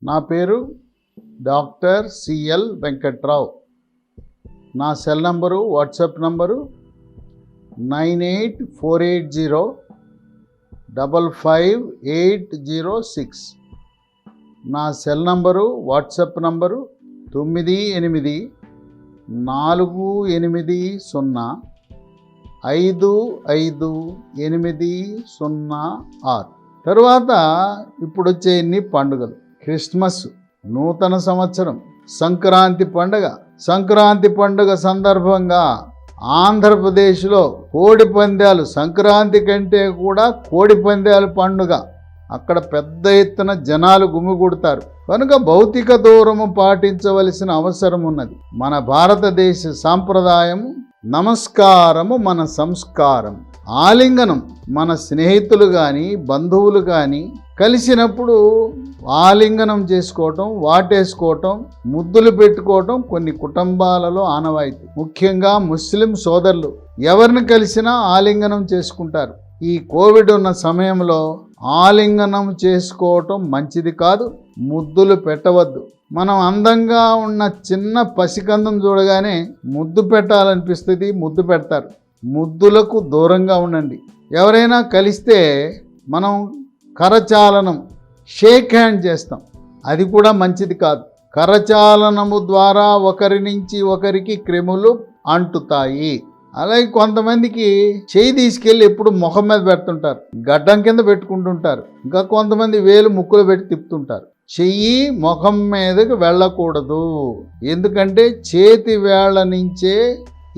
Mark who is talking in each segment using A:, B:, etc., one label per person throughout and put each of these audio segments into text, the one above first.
A: నా పేరు doctor CL Venkatrao. నా సెల్ నంబరు, వాట్సాప్ నంబరు 9848055806. నా సెల్ నంబరు, వాట్సాప్ నంబరు 9848055806. తరువాత ఇప్పుడు వచ్చే ఎన్ని పండుగలు: క్రిస్మస్, నూతన సంవత్సరం, సంక్రాంతి పండుగ. సంక్రాంతి పండుగ సందర్భంగా ఆంధ్రప్రదేశ్లో కోడి పందాలు, సంక్రాంతి కంటే కూడా కోడి పందాల పండుగ. అక్కడ పెద్ద ఎత్తున జనాలు గుమిగూడతారు. కనుక భౌతిక దూరము పాటించవలసిన అవసరం ఉన్నది. మన భారతదేశ సాంప్రదాయము నమస్కారము మన సంస్కారం. ఆలింగనం మన స్నేహితులు కానీ బంధువులు కానీ కలిసినప్పుడు ఆలింగనం చేసుకోవటం, వాటేసుకోవటం, ముద్దులు పెట్టుకోవటం కొన్ని కుటుంబాలలో ఆనవాయితీ. ముఖ్యంగా ముస్లిం సోదరులు ఎవరిని కలిసినా ఆలింగనం చేసుకుంటారు. ఈ కోవిడ్ ఉన్న సమయంలో ఆలింగనం చేసుకోవటం మంచిది కాదు. ముద్దులు పెట్టవద్దు. మనం అందంగా ఉన్న చిన్న పసికందం చూడగానే ముద్దు పెట్టాలనిపిస్తుంది, ముద్దు పెడతారు. ముద్దులకు దూరంగా ఉండండి. ఎవరైనా కలిస్తే మనం కరచాలనం, షేక్ హ్యాండ్ చేస్తాం, అది కూడా మంచిది కాదు. కరచాలనము ద్వారా ఒకరి నుంచి ఒకరికి క్రిములు అంటుతాయి. అలాగే కొంతమందికి చేయి తీసుకెళ్ళి ఎప్పుడు ముఖం మీద పెడుతుంటారు, గడ్డం కింద పెట్టుకుంటుంటారు. ఇంకా కొంతమంది వేలు ముక్కులు పెట్టి తిప్పుతుంటారు. చెయ్యి ముఖం మీదకి వెళ్ళకూడదు. ఎందుకంటే చేతి వేళ్ల నుంచే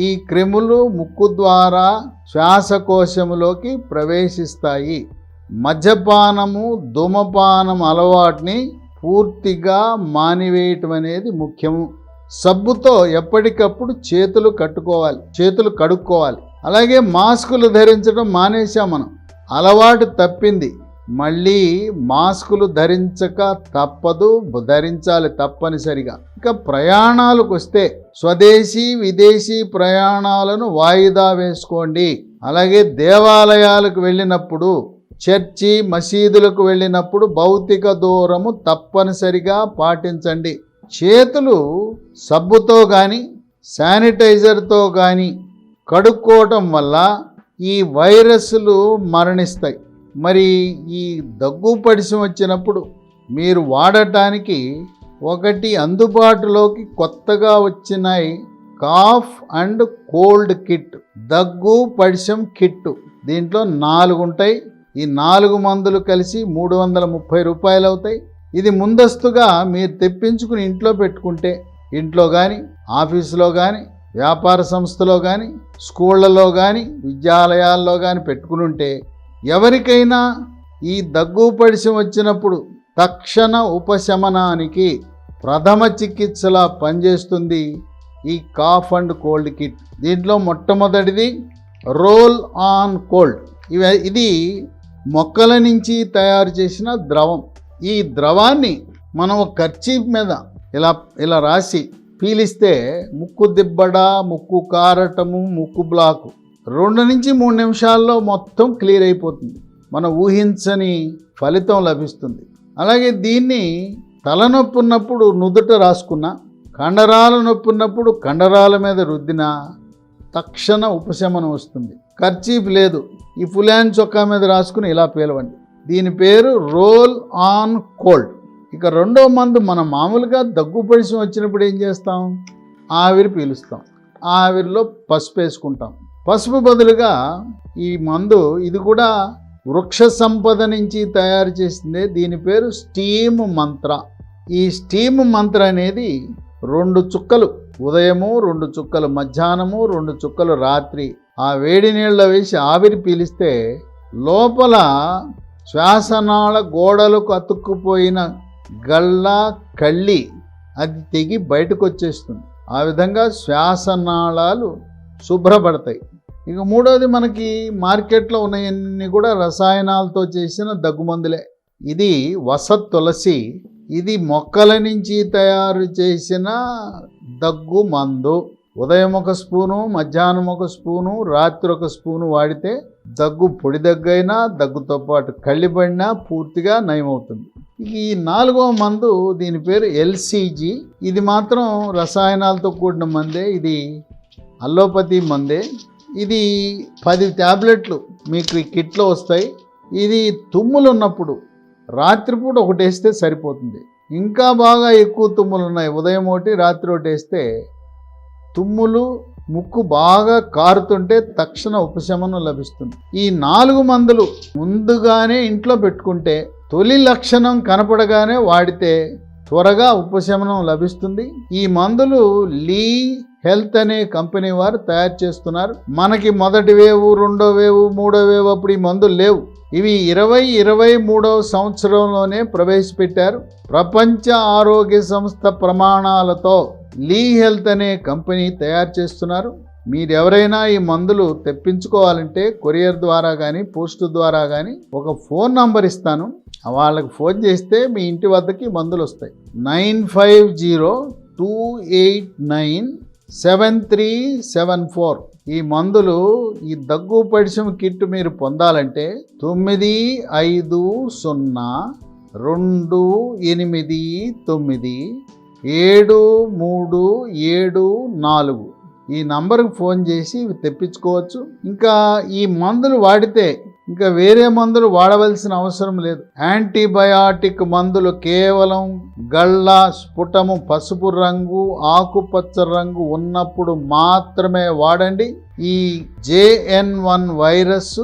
A: ఈ క్రిములు ముక్కు ద్వారా శ్వాసకోశములోకి ప్రవేశిస్తాయి. మద్యపానము, ధూమపానం అలవాటుని పూర్తిగా మానివేయటం అనేది ముఖ్యము. సబ్బుతో ఎప్పటికప్పుడు చేతులు కడుక్కోవాలి. అలాగే మాస్కులు ధరించడం మానేశాం మనం, అలవాటు తప్పింది. మళ్ళీ మాస్కులు ధరించక తప్పదు, ధరించాలి తప్పనిసరిగా. ఇక ప్రయాణాలకు వస్తే స్వదేశీ విదేశీ ప్రయాణాలను వాయిదా వేసుకోండి. అలాగే దేవాలయాలకు వెళ్ళినప్పుడు, చర్చి మసీదులకు వెళ్ళినప్పుడు భౌతిక దూరము తప్పనిసరిగా పాటించండి. చేతులు సబ్బుతో కానీ శానిటైజర్తో కానీ కడుక్కోవటం వల్ల ఈ వైరస్లు మరణిస్తాయి. మరి ఈ దగ్గు పడిసం వచ్చినప్పుడు మీరు వాడటానికి ఒకటి అందుబాటులోకి కొత్తగా వచ్చినాయి, కాఫ్ అండ్ కోల్డ్ కిట్, దగ్గు పడిసం కిట్టు. దీంట్లో 4 ఉంటాయి. ఈ 4 మందులు కలిసి 330 రూపాయలు అవుతాయి. ఇది ముందస్తుగా మీరు తెప్పించుకుని ఇంట్లో పెట్టుకుంటే, ఇంట్లో కానీ, ఆఫీసులో కానీ, వ్యాపార సంస్థలో కానీ, స్కూళ్ళలో కానీ, విద్యాలయాల్లో కానీ పెట్టుకుని ఉంటే ఎవరికైనా ఈ దగ్గు పడిసం వచ్చినప్పుడు తక్షణ ఉపశమనానికి ప్రథమ చికిత్సలా పనిచేస్తుంది ఈ కాఫ్ అండ్ కోల్డ్ కిట్. దీంట్లో మొట్టమొదటిది రోల్ ఆన్ కోల్డ్. ఇది మొక్కల నుంచి తయారు చేసిన ద్రవం. ఈ ద్రవాన్ని మనం కర్చీఫ్ మీద ఇలా రాసి పీలిస్తే ముక్కు దిబ్బడ, ముక్కు కారటము, ముక్కు బ్లాకు 2 నుంచి 3 నిమిషాల్లో మొత్తం క్లియర్ అయిపోతుంది. మనం ఊహించని ఫలితం లభిస్తుంది. అలాగే దీన్ని తలనొప్పి ఉన్నప్పుడు నుదుట రాసుకున్నా, కండరాల నొప్పి ఉన్నప్పుడు కండరాల మీద రుద్దినా తక్షణ ఉపశమనం వస్తుంది. కర్చీఫ్ లేదు, ఈ ఫులాన్ చొక్కా మీద రాసుకుని ఇలా పీలవండి. దీని పేరు రోల్ ఆన్ కోల్డ్. ఇక రెండో మందు, మనం మామూలుగా దగ్గు పడిసం వచ్చినప్పుడు ఏం చేస్తాం? ఆవిరి పీలుస్తాం. ఆవిరిలో పసుపు వేసుకుంటాం. పసుపు బదులుగా ఈ మందు, ఇది కూడా వృక్ష సంపద నుంచి తయారు చేసిందే. దీని పేరు స్టీమ్ మంత్ర. ఈ స్టీమ్ మంత్ర అనేది 2 చుక్కలు ఉదయము, 2 చుక్కలు మధ్యాహ్నము, 2 చుక్కలు రాత్రి ఆ వేడి నీళ్ళలో వేసి ఆవిరి పీలిస్తే లోపల శ్వాసనాళ గోడలకు అతుక్కుపోయిన గళ్ళ, కళ్ళి అది తెగి బయటకు వచ్చేస్తుంది. ఆ విధంగా శ్వాసనాళాలు శుభ్రపడతాయి. ఇక మూడోది, మనకి మార్కెట్లో ఉన్నాయన్నీ కూడా రసాయనాలతో చేసిన దగ్గుమందులే. ఇది వసత్ తులసి. ఇది మొక్కల నుంచి తయారు చేసిన దగ్గు మందు. ఉదయం ఒక స్పూను, మధ్యాహ్నం ఒక స్పూను, రాత్రి ఒక స్పూను వాడితే దగ్గు, పొడి దగ్గు అయినా దగ్గుతో పాటు కళ్ళిపడినా పూర్తిగా నయమవుతుంది. ఈ 4వ మందు దీని పేరు ఎల్సిజి. ఇది మాత్రం రసాయనాలతో కూడిన మందే, ఇది అల్లోపతి మందే. ఇది 10 ట్యాబ్లెట్లు మీకు ఈ కిట్లో వస్తాయి. ఇది తుమ్ములు ఉన్నప్పుడు రాత్రిపూట ఒకటి వేస్తే సరిపోతుంది. ఇంకా బాగా ఎక్కువ తుమ్ములు ఉన్నాయి, ఉదయం ఒకటి రాత్రి ఒకటి వేస్తే తుమ్ములు ముక్కు బాగా కారుతుంటే తక్షణ ఉపశమనం లభిస్తుంది. ఈ 4 మందులు ముందుగానే ఇంట్లో పెట్టుకుంటే తొలి లక్షణం కనపడగానే వాడితే త్వరగా ఉపశమనం లభిస్తుంది. ఈ మందులు లీ హెల్త్ అనే కంపెనీ వారు తయారు చేస్తున్నారు. మనకి మొదటి వేవ్, రెండో వేవ్, మూడో వేవ్ అప్పుడు ఈ మందులు లేవు. ఇవి 2023వ సంవత్సరంలోనే ప్రవేశపెట్టారు. ప్రపంచ ఆరోగ్య సంస్థ ప్రమాణాలతో లీ హెల్త్ అనే కంపెనీ తయారు చేస్తున్నారు. మీరు ఎవరైనా ఈ మందులు తెప్పించుకోవాలంటే కొరియర్ ద్వారా కానీ పోస్ట్ ద్వారా కానీ ఒక ఫోన్ నంబర్ ఇస్తాను, వాళ్ళకి ఫోన్ చేస్తే మీ ఇంటి వద్దకి మందులు వస్తాయి. 9502897374. ఈ మందులు, ఈ దగ్గు పడిశం కిట్ మీరు పొందాలంటే 9502897374 ఈ నంబర్కి ఫోన్ చేసి ఇవి తెప్పించుకోవచ్చు. ఇంకా ఈ మందులు వాడితే ఇంకా వేరే మందులు వాడవలసిన అవసరం లేదు. యాంటీబయాటిక్ మందులు కేవలం గళ్ళ స్ఫుటము పసుపు రంగు, ఆకుపచ్చ రంగు ఉన్నప్పుడు మాత్రమే వాడండి. ఈ JN1 వైరస్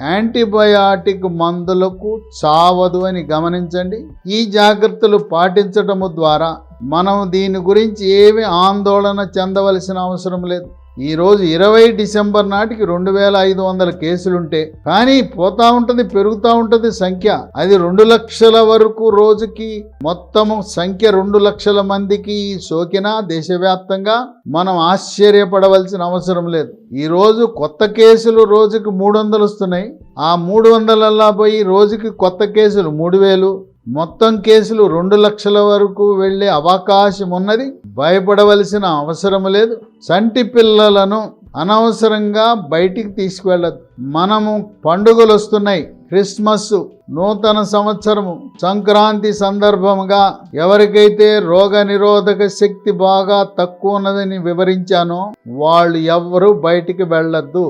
A: యాంటీబయాటిక్ మందులకు చావదు అని గమనించండి. ఈ జాగ్రత్తలు పాటించడము ద్వారా మనం దీని గురించి ఏమీ ఆందోళన చెందవలసిన అవసరం లేదు. ఈరోజు 20 డిసెంబర్ నాటికి 2500 కేసులుంటే కానీ పోతా ఉంటుంది, పెరుగుతూ ఉంటుంది సంఖ్య. అది 2 లక్షల వరకు రోజుకి మొత్తము సంఖ్య 2 లక్షల మందికి సోకినా దేశవ్యాప్తంగా మనం ఆశ్చర్యపడవలసిన అవసరం లేదు. ఈరోజు కొత్త కేసులు రోజుకి 300 వస్తున్నాయి. ఆ 300 పోయి రోజుకి కొత్త కేసులు 3000, మొత్తం కేసులు 2 లక్షల వరకు వెళ్ళే అవకాశం ఉన్నది. భయపడవలసిన అవసరం లేదు. చంటి పిల్లలను అనవసరంగా బయటికి తీసుకువెళ్ళదు. మనము పండుగలు వస్తున్నాయి, క్రిస్మస్, నూతన సంవత్సరము, సంక్రాంతి సందర్భంగా ఎవరికైతే రోగ నిరోధక శక్తి బాగా తక్కువ ఉన్నదని వివరించానో వాళ్ళు ఎవ్వరూ బయటికి వెళ్ళొద్దు.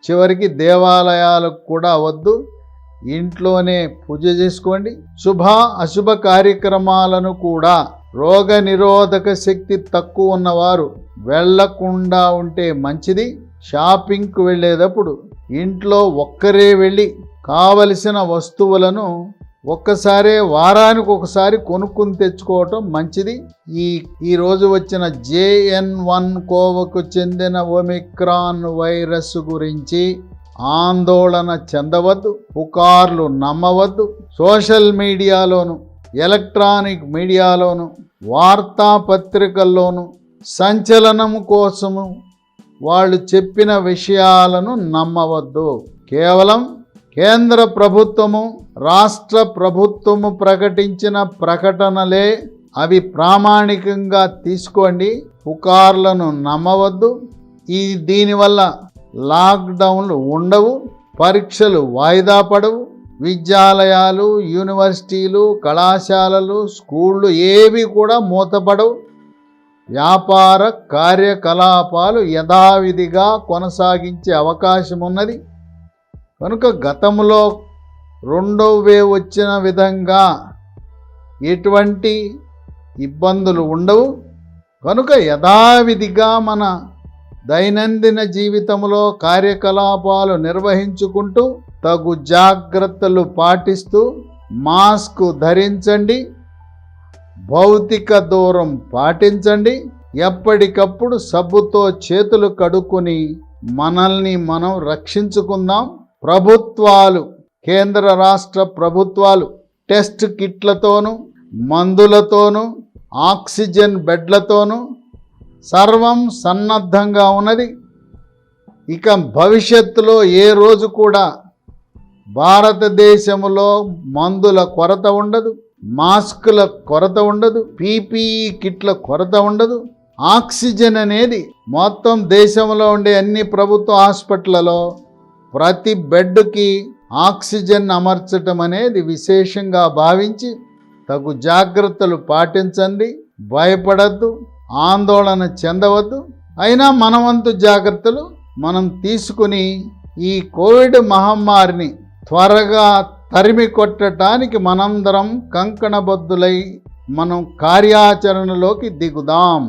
A: చివరికి దేవాలయాలకు కూడా వద్దు, ఇంట్లోనే పూజ చేసుకోండి. శుభ అశుభ కార్యక్రమాలను కూడా రోగ నిరోధక శక్తి తక్కువ ఉన్నవారు వెళ్లకుండా ఉంటే మంచిది. షాపింగ్కు వెళ్ళేటప్పుడు ఇంట్లో ఒక్కరే వెళ్ళి కావలసిన వస్తువులను ఒక్కసారే వారానికి ఒకసారి కొనుక్కుని తెచ్చుకోవటం మంచిది. ఈ రోజు వచ్చిన JN1 కోవకు చెందిన ఒమిక్రాన్ వైరస్ గురించి ఆందోళన చెందవద్దు, పుకార్లు నమ్మవద్దు. సోషల్ మీడియాలోను, ఎలక్ట్రానిక్ మీడియాలోను, వార్తాపత్రికల్లోనూ సంచలనము కోసము వాళ్ళు చెప్పిన విషయాలను నమ్మవద్దు. కేవలం కేంద్ర ప్రభుత్వము, రాష్ట్ర ప్రభుత్వము ప్రకటించిన ప్రకటనలే అవి ప్రామాణికంగా తీసుకోండి. పుకార్లను నమ్మవద్దు. దీనివల్ల లాక్డౌన్లు ఉండవు, పరీక్షలు వాయిదా పడవు, విద్యాలయాలు, యూనివర్సిటీలు, కళాశాలలు, స్కూళ్ళు ఏవి కూడా మూతపడవు. వ్యాపార కార్యకలాపాలు యథావిధిగా కొనసాగించే అవకాశం ఉన్నది. కనుక గతంలో 2వ వేవ్ వచ్చిన విధంగా ఎటువంటి ఇబ్బందులు ఉండవు. కనుక యథావిధిగా మన దైనందిన జీవితంలో కార్యకలాపాలు నిర్వహించుకుంటూ తగు జాగ్రత్తలు పాటిస్తూ మాస్క్ ధరించండి, భౌతిక దూరం పాటించండి, ఎప్పటికప్పుడు సబ్బుతో చేతులు కడుక్కొని మనల్ని మనం రక్షించుకుందాం. ప్రభుత్వాలు, కేంద్ర రాష్ట్ర ప్రభుత్వాలు టెస్ట్ కిట్లతోనూ, మందులతోనూ, ఆక్సిజన్ బెడ్లతోనూ సర్వం సన్నద్ధంగా ఉన్నది. ఇక భవిష్యత్తులో ఏ రోజు కూడా భారతదేశంలో మందుల కొరత ఉండదు, మాస్కుల కొరత ఉండదు, PPE కిట్ల కొరత ఉండదు. ఆక్సిజన్ అనేది మొత్తం దేశంలో ఉండే అన్ని ప్రభుత్వ హాస్పిటళ్లలో ప్రతి బెడ్కి ఆక్సిజన్ అమర్చటం అనేది విశేషంగా భావించి తగు జాగ్రత్తలు పాటించండి. భయపడద్దు, ఆందోళన చెందవద్దు. అయినా మనవంతు జాగ్రత్తలు మనం తీసుకుని ఈ కోవిడ్ మహమ్మారిని త్వరగా తరిమి కొట్టడానికి మనందరం కంకణబద్ధులై మనం కార్యాచరణలోకి దిగుదాం.